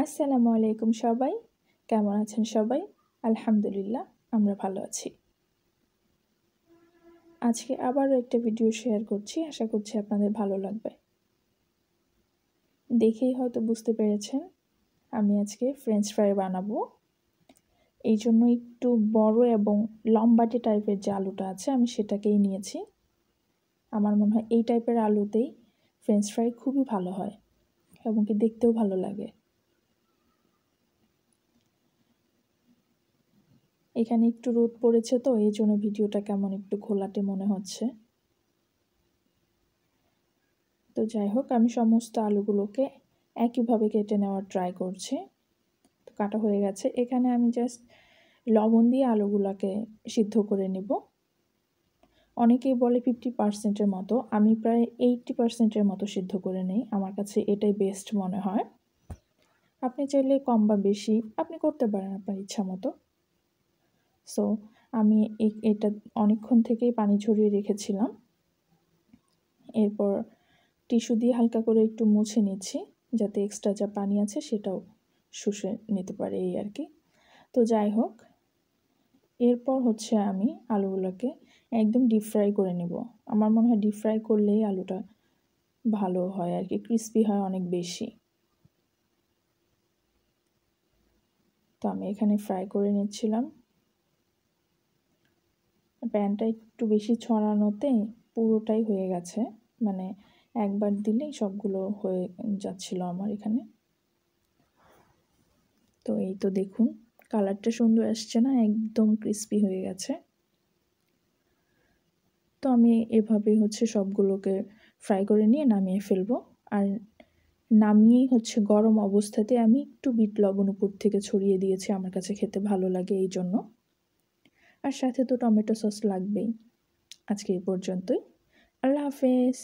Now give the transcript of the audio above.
আসসালামু আলাইকুম সবাই, কেমন আছেন সবাই? আলহামদুলিল্লাহ, আমরা ভালো আছি। আজকে আবারও একটা ভিডিও শেয়ার করছি, আশা করছি আপনাদের ভালো লাগবে। দেখেই হয়তো বুঝতে পেরেছেন, আমি আজকে ফ্রেঞ্চ ফ্রাই বানাবো। এই জন্য একটু বড় এবং লম্বাটে টাইপের যে আলুটা আছে, আমি সেটাকেই নিয়েছি। আমার মনে হয় এই টাইপের আলুতেই ফ্রেঞ্চ ফ্রাই খুবই ভালো হয় এবং কি দেখতেও ভালো লাগে। এখানে একটু রোদ পড়েছে তো এই জন্য ভিডিওটা কেমন একটু ঘোলাটে মনে হচ্ছে। তো যাই হোক, আমি সমস্ত আলুগুলোকে একইভাবে কেটে নেওয়ার ট্রাই করছি। তো কাটা হয়ে গেছে। এখানে আমি জাস্ট লবণ দিয়ে আলুগুলোকে সিদ্ধ করে নেব। অনেকেই বলে 50%-এর মতো, আমি প্রায় 80%-এর মতো সিদ্ধ করে নেই। আমার কাছে এটাই বেস্ট মনে হয়। আপনি চাইলে কম বা বেশি আপনি করতে পারেন আপনার ইচ্ছা মতো। সো আমি এটা অনেকক্ষণ থেকেই পানি ঝরিয়ে রেখেছিলাম। এরপর টিস্যু দিয়ে হালকা করে একটু মুছে নিচ্ছি, যাতে এক্সট্রা যা পানি আছে সেটাও শুষে নিতে পারে, এই আর কি। তো যাই হোক, এরপর হচ্ছে আমি আলুগুলোকে একদম ডিপ ফ্রাই করে নেব। আমার মনে হয় ডিপ ফ্রাই করলেই আলুটা ভালো হয় আর কি, ক্রিস্পি হয় অনেক বেশি। তো আমি এখানে ফ্রাই করে নিচ্ছিলাম। প্যানটা একটু বেশি ছড়ানোতে পুরোটাই হয়ে গেছে, মানে একবার দিলেই সবগুলো হয়ে যাচ্ছিল আমার এখানে। তো এই তো দেখুন, কালারটা সুন্দর আসছে না, একদম ক্রিস্পি হয়ে গেছে। তো আমি এভাবেই হচ্ছে সবগুলোকে ফ্রাই করে নিয়ে নামিয়ে ফেলবো। আর নামিয়েই হচ্ছে গরম অবস্থাতে আমি একটু বিট লবণ উপর থেকে ছড়িয়ে দিয়েছি, আমার কাছে খেতে ভালো লাগে এই জন্য। আর সাথে তো টমেটো সস লাগবেই। আজকে এই পর্যন্তই। আল্লাহ হাফেজ।